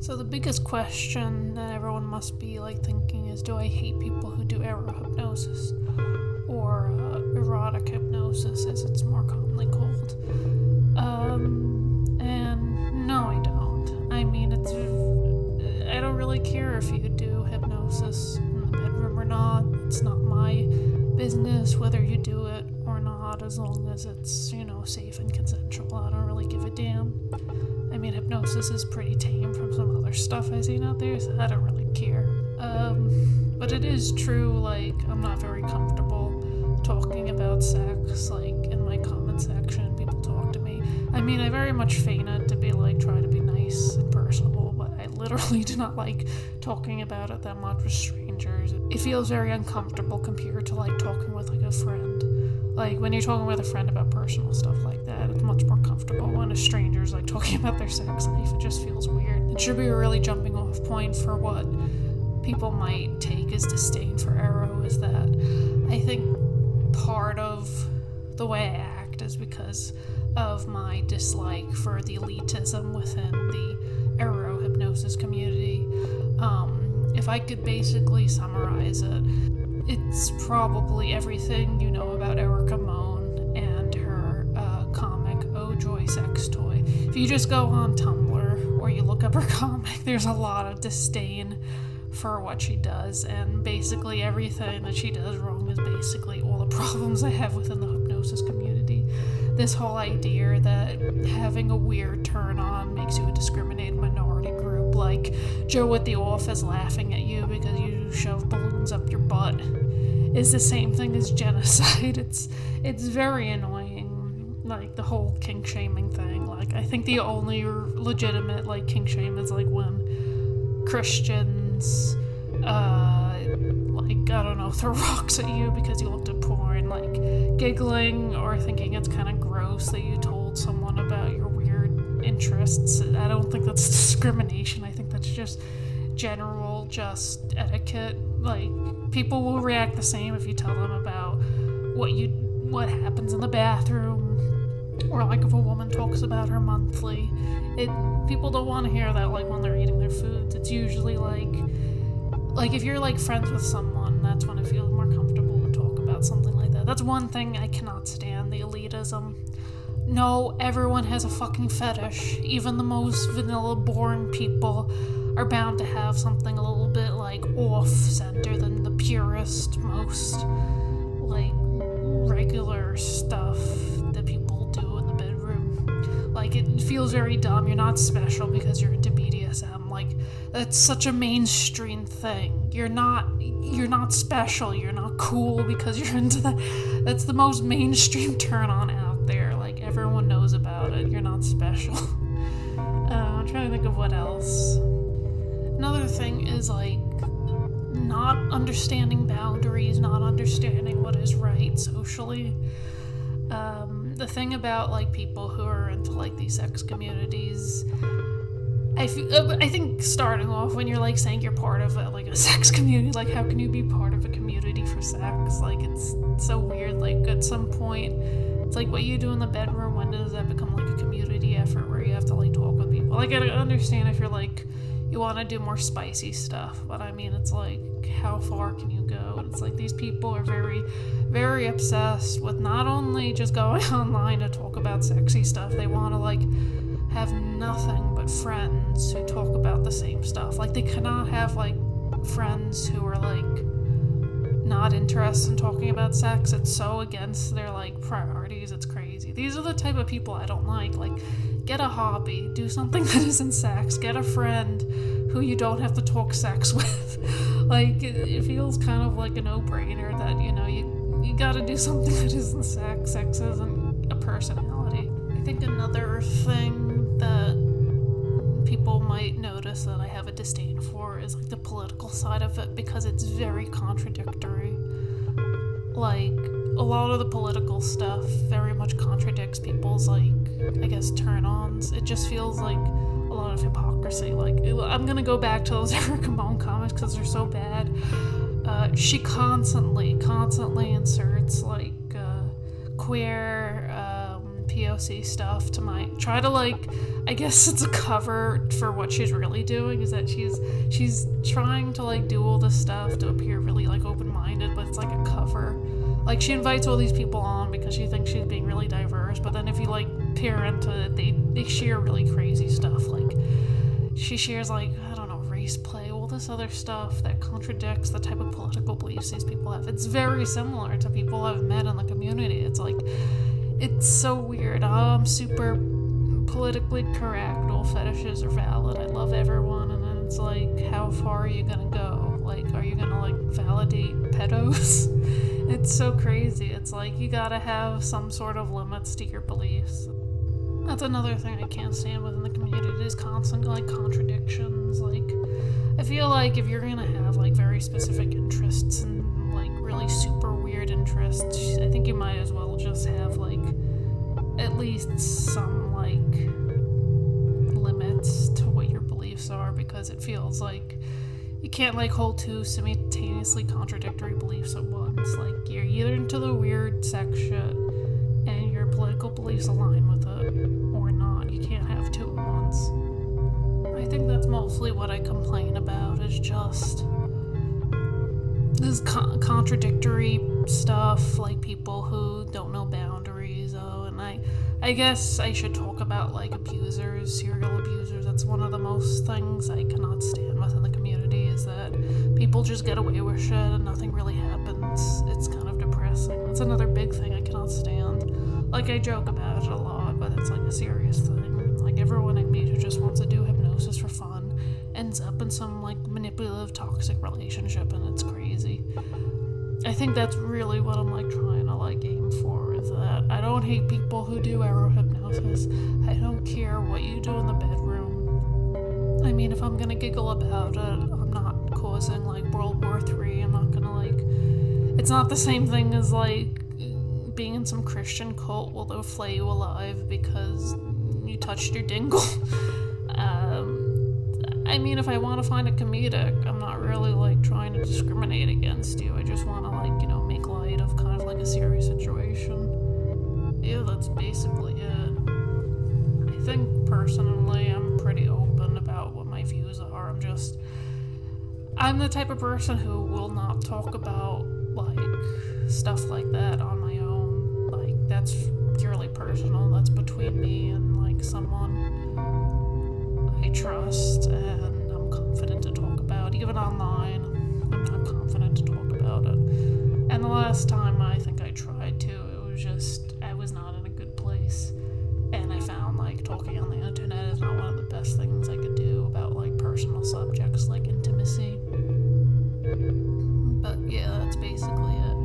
So the biggest question that everyone must be thinking is, do I hate people who do error hypnosis? Or erotic hypnosis, as it's more commonly called. And no, I don't. I mean, I don't really care if you do hypnosis in the bedroom or not. It's not my business whether you do it or not, as long as it's, safe and consensual. I don't really give a damn. I mean, hypnosis is pretty tame from some other stuff I've seen out there, so I don't really care. But it is true, I'm not very comfortable talking about sex, in my comment section, people talk to me. I mean, I very much feign it to be, try to be nice and personable, but I literally do not like talking about it that much with strangers. It feels very uncomfortable compared to, talking with, a friend. When you're talking with a friend about personal stuff like that, it's much more comfortable. When a stranger's, talking about their sex life, it just feels weird. It should be a really jumping off point for what people might take as disdain for Arrow is that I think part of the way I act is because of my dislike for the elitism within the Arrow hypnosis community. If I could basically summarize it, it's probably everything you know about Erica Moan and her comic Oh Joy Sex Toy. If you just go on Tumblr or you look up her comic, there's a lot of disdain for what she does, and basically everything that she does wrong is basically all the problems I have within the hypnosis community. This whole idea that having a weird turn on makes you a discriminated minority group, like Joe at the office laughing at you because you shove balloons up your butt, is the same thing as genocide. It's very annoying. The whole kink shaming thing. I think the only legitimate kink shame is when Christians I don't know, throw rocks at you because you looked at porn, giggling or thinking it's kind of gross that you told someone about your weird interests. I don't think that's discrimination. I think that's just general etiquette. People will react the same if you tell them about what happens in the bathroom, or if a woman talks about her monthly. People don't want to hear that when they're eating their foods. It's usually if you're friends with someone, that's when it feels more comfortable to talk about something like that. That's one thing I cannot stand, the elitism. No, everyone has a fucking fetish. Even the most vanilla, boring people are bound to have something a little bit off-center than the purest, most regular stuff that people do in the bedroom. It feels very dumb. You're not special because you're into BDSM. That's such a mainstream thing. You're not special. You're not cool because you're into that. That's the most mainstream turn on out there. Everyone knows about it. You're not special. I'm trying to think of what else. Another thing is not understanding boundaries, not understanding what is right socially. The thing about people who are into these sex communities, I think starting off when you're saying you're part of a sex community, how can you be part of a community for sex? It's so weird. At some point, it's what you do in the bedroom. When does that become a community effort where you have to talk with people? I understand if you're you want to do more spicy stuff, but I mean, it's how far can you go? And it's these people are very, very obsessed with not only just going online to talk about sexy stuff, they want to have nothing but friends who talk about the same stuff. They cannot have friends who are not interested in talking about sex. It's so against their priorities. It's crazy. These are the type of people I don't like. Get a hobby, do something that isn't sex, get a friend who you don't have to talk sex with. It feels kind of like a no-brainer that, you gotta do something that isn't sex. Sex isn't a personality. I think another thing that people might notice that I have a disdain for is the political side of it, because it's very contradictory. A lot of the political stuff very much contradicts people's turn-ons. It just feels like a lot of hypocrisy. I'm gonna go back to those Erica Moan comics because they're so bad. She constantly inserts queer POC stuff to try to like, I guess it's a cover for what she's really doing, is that she's trying to like do all this stuff to appear really like open-minded, but it's like a cover. Like, she invites all these people on because she thinks she's being really diverse, but then if you like peer into it, they share really crazy stuff. Like, she shares like, I don't know, race play, all this other stuff that contradicts the type of political beliefs these people have. It's very similar to people I've met in the community. It's like, it's so weird. I'm super politically correct, all fetishes are valid, I love everyone, and then it's like, how far are you gonna go? Like, are you gonna like validate pedos? It's so crazy. It's like, you gotta have some sort of limits to your beliefs. That's another thing I can't stand within the community, is constant like contradictions. Like, I feel like if you're gonna have like very specific interests and like really super weird interests, I think you might as well just have like at least some like limits to what your beliefs are, because it feels like you can't like hold two simultaneously contradictory beliefs at once. Like, you're either into the weird sex shit and your political beliefs align with it, or not. You can't have two at once. I think that's mostly what I complain about, is just this contradictory stuff, like people who don't know boundaries. And I guess I should talk about like abusers, serial abusers. That's one of the most things I cannot stand within the community, is that people just get away with shit and nothing really happens. It's kind of depressing. That's another big thing I cannot stand. Like, I joke about it a lot, but it's like a serious thing. Like, everyone I meet who just wants to do hypnosis for fun ends up in some like manipulative, toxic relationship, and it's crazy. I think that's really what I'm like trying to like aim for, is that I don't hate people who do arrow hypnosis. I don't care what you do in the bedroom. I mean, if I'm gonna giggle about it, I'm not causing like World War III. I'm not gonna like, it's not the same thing as like being in some Christian cult where they'll flay you alive because you touched your dingle. I mean, if I want to find it comedic, I'm not really like trying to discriminate against you. I just want to like, you know, make light of kind of like a serious situation. Yeah, that's basically it. I think personally I'm pretty open about what my views are. I'm the type of person who will not talk about like stuff like that on my own. Like, that's purely personal. That's between me and like someone I trust and I'm confident to talk about. Even online, I'm not confident to talk about it. And the last time I think I tried to, it was just, I was not in a good place. And I found like talking on the internet is not one of the best things I could do about like personal subjects like intimacy. But yeah, that's basically it.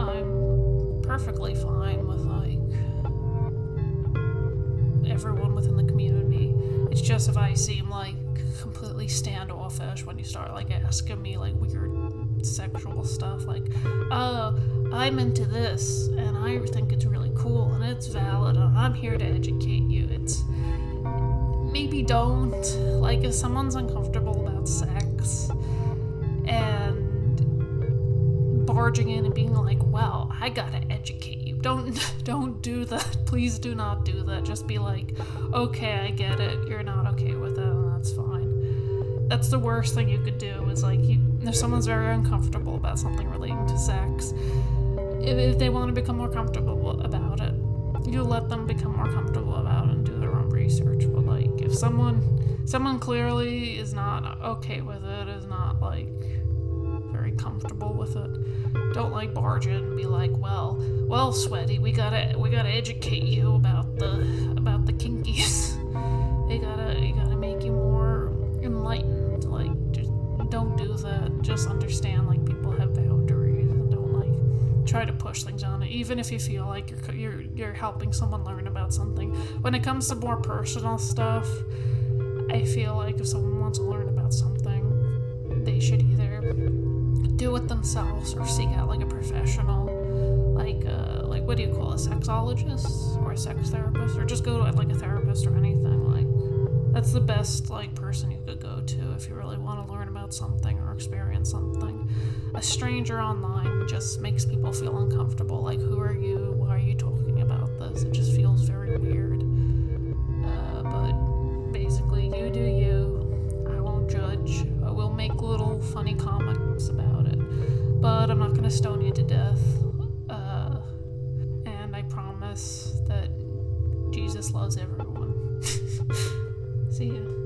I'm perfectly fine with like everyone within the community. It's just if I seem like completely standoffish when you start like asking me like weird sexual stuff, like, I'm into this and I think it's really cool and it's valid and I'm here to educate you. It's, maybe don't. Like, if someone's uncomfortable about sex and barging in and being like, well, I gotta educate you. Don't do that. Please do not do that. Just be like, okay, I get it. You're not okay with it, and that's fine. That's the worst thing you could do, is like, if someone's very uncomfortable about something relating to sex, if they want to become more comfortable about it, you let them become more comfortable about it and do their own research. But like, if someone clearly is not okay with it, is not like very comfortable with it, don't like barge in and be like, well, sweaty, we gotta educate you about the kinkies. You gotta make you more enlightened. Like, just don't do that. Just understand like people have boundaries, and don't like try to push things on it, even if you feel like you're helping someone learn about something. When it comes to more personal stuff, I feel like if someone wants to learn about something, they should either do it themselves or seek out like a professional, like what do you call a sexologist or a sex therapist, or just go to like a therapist or anything. Like, that's the best like person you could go to if you really want to learn about something or experience something. A stranger online just makes people feel uncomfortable. Like, who are you? Why are you talking about this? does. It just feels very weird. But basically, you do you. I won't judge. I will make little funny comics about it. But I'm not going to stone you to death. And I promise that Jesus loves everyone. See ya.